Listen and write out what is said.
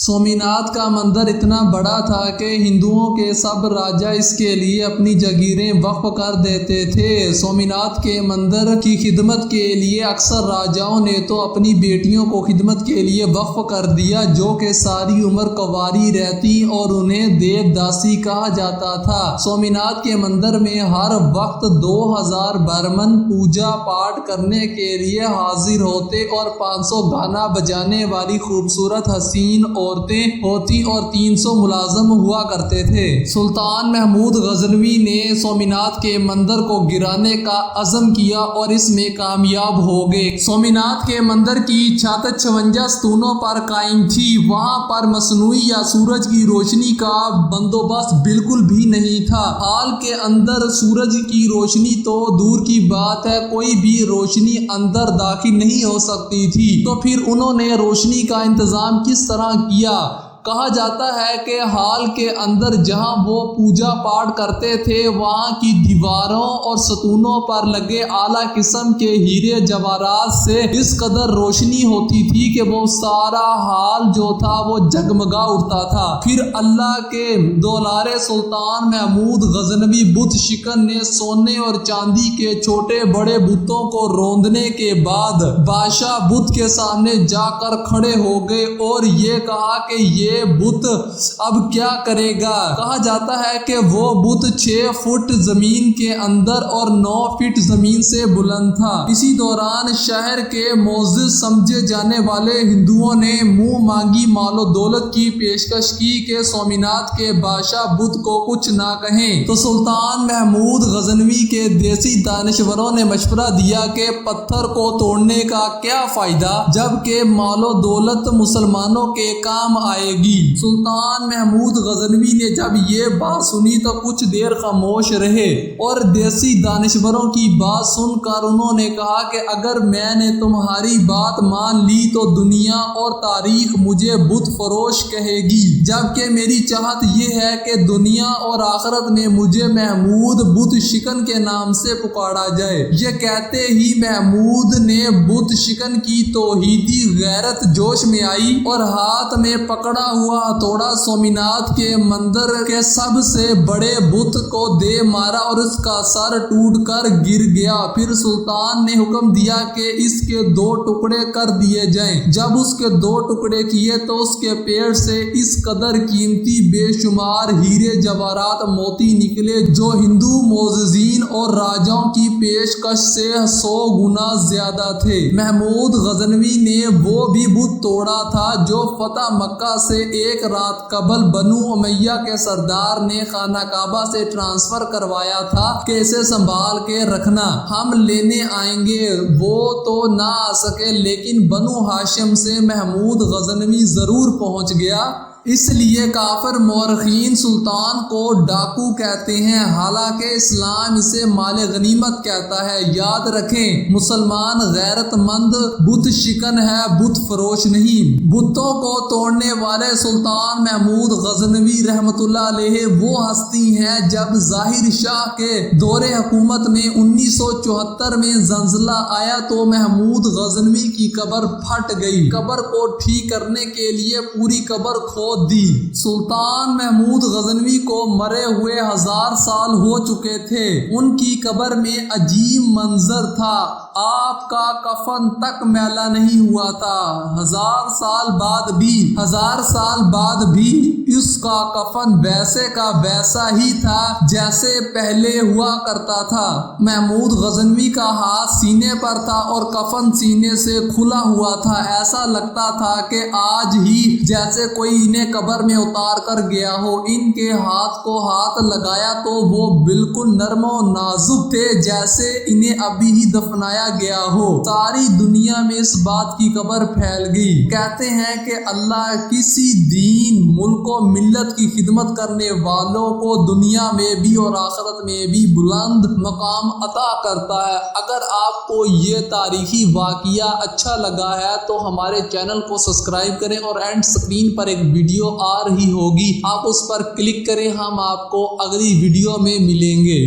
سومناتھ کا مندر اتنا بڑا تھا کہ ہندوؤں کے سب راجا اس کے لیے اپنی جاگیریں وقف کر دیتے تھے۔ سومناتھ کے مندر کی خدمت کے لیے اکثر راجاؤں نے تو اپنی بیٹیوں کو خدمت کے لیے وقف کر دیا، جو کہ ساری عمر کنواری رہتی اور انہیں دیو داسی کہا جاتا تھا۔ سومناتھ کے مندر میں ہر وقت 2000 برہمن پوجا پاٹ کرنے کے لیے حاضر ہوتے اور 500 گانا بجانے والی خوبصورت حسین عورتیں ہوتی اور 300 ملازم ہوا کرتے تھے۔ سلطان محمود غزنوی نے سومناتھ کے مندر کو گرانے کا عزم کیا اور اس میں کامیاب ہو گئے۔ سومناتھ کے مندر کی چھت 56 ستونوں پر قائم تھی۔ وہاں پر مصنوعی یا سورج کی روشنی کا بندوبست بالکل بھی نہیں تھا۔ ہال کے اندر سورج کی روشنی تو دور کی بات ہے، کوئی بھی روشنی اندر داخل نہیں ہو سکتی تھی، تو پھر انہوں نے روشنی کا انتظام کس طرح کیا؟ کہا جاتا ہے کہ ہال کے اندر جہاں وہ پوجا پاٹ کرتے تھے، وہاں کی دیواروں اور ستونوں پر لگے اعلیٰ قسم کے ہیرے جواہرات سے اس قدر روشنی ہوتی تھی کہ وہ سارا ہال جو تھا وہ جگمگا اٹھتا تھا۔ پھر اللہ کے دولارے سلطان محمود غزنوی بت شکن نے سونے اور چاندی کے چھوٹے بڑے بتوں کو روندنے کے بعد بادشاہ بت کے سامنے جا کر کھڑے ہو گئے اور یہ کہا کہ یہ بت اب کیا کرے گا؟ کہا جاتا ہے کہ وہ بت 6 فٹ زمین کے اندر اور 9 فٹ زمین سے بلند تھا۔ اسی دوران شہر کے معزز سمجھے جانے والے ہندوؤں نے منہ مانگی مال و دولت کی پیشکش کی کہ سومناتھ کے بادشاہ بت کو کچھ نہ کہیں، تو سلطان محمود غزنوی کے دیسی دانشوروں نے مشورہ دیا کہ پتھر کو توڑنے کا کیا فائدہ جبکہ مال و دولت مسلمانوں کے کام آئے گی۔ سلطان محمود غزنوی نے جب یہ بات سنی تو کچھ دیر خاموش رہے اور دیسی دانشوروں کی بات سن کر انہوں نے کہا کہ اگر میں نے تمہاری بات مان لی تو دنیا اور تاریخ مجھے بت فروش کہے گی، جبکہ میری چاہت یہ ہے کہ دنیا اور آخرت میں مجھے محمود بت شکن کے نام سے پکارا جائے۔ یہ کہتے ہی محمود نے بت شکن کی توحیدی غیرت جوش میں آئی اور ہاتھ میں پکڑا ہوا ہتھوڑا سومناتھ کے مندر کے سب سے بڑے بت کو دے مارا اور اس کا سر ٹوٹ کر گر گیا۔ پھر سلطان نے حکم دیا کہ اس کے 2 ٹکڑے کر دیے جائیں۔ جب اس کے 2 ٹکڑے کیے تو اس کے پیٹ سے اس قدر قیمتی بے شمار ہیرے جواہرات موتی نکلے جو ہندو معززین اور راجاؤں کی پیشکش سے 100 گنا زیادہ تھے۔ محمود غزنوی نے وہ بھی بت توڑا تھا جو فتح مکہ سے ایک رات قبل بنو امیہ کے سردار نے خانہ کعبہ سے ٹرانسفر کروایا تھا کہ اسے سنبھال کے رکھنا، ہم لینے آئیں گے۔ وہ تو نہ آ سکے لیکن بنو ہاشم سے محمود غزنوی ضرور پہنچ گیا۔ اس لیے کافر مورخین سلطان کو ڈاکو کہتے ہیں، حالانکہ اسلام اسے مال غنیمت کہتا ہے۔ یاد رکھیں، مسلمان غیرت مند بت شکن ہے، بت فروش نہیں۔ بتوں کو توڑنے والے سلطان محمود غزنوی رحمۃ اللہ علیہ وہ ہستی ہیں جب ظاہر شاہ کے دور حکومت میں 1974 میں زلزلہ آیا تو محمود غزنوی کی قبر پھٹ گئی۔ قبر کو ٹھیک کرنے کے لیے پوری قبر کھود دی۔ سلطان محمود غزنوی کو مرے ہوئے 1000 سال ہو چکے تھے۔ ان کی قبر میں عجیب منظر تھا، آپ کا کفن تک میلا نہیں ہوا تھا۔ 1000 سال بعد بھی اس کا کفن ویسے کا ویسا ہی تھا جیسے پہلے ہوا کرتا تھا۔ محمود غزنوی کا ہاتھ سینے پر تھا اور کفن سینے سے کھلا ہوا تھا، ایسا لگتا تھا کہ آج ہی جیسے کوئی انہیں قبر میں اتار کر گیا ہو۔ ان کے ہاتھ کو ہاتھ لگایا تو وہ بالکل نرم و نازک تھے جیسے انہیں ابھی ہی دفنایا گیا ہو۔ ساری دنیا میں اس بات کی خبر پھیل گئی۔ کہتے ہیں کہ اللہ کسی دین، ملک و ملت کی خدمت کرنے والوں کو دنیا میں بھی اور آخرت میں بھی بلند مقام عطا کرتا ہے۔ اگر آپ کو یہ تاریخی واقعہ اچھا لگا ہے تو ہمارے چینل کو سبسکرائب کریں اور اینڈ سکرین پر ایک ویڈیو آ رہی ہوگی، آپ اس پر کلک کریں، ہم آپ کو اگلی ویڈیو میں ملیں گے۔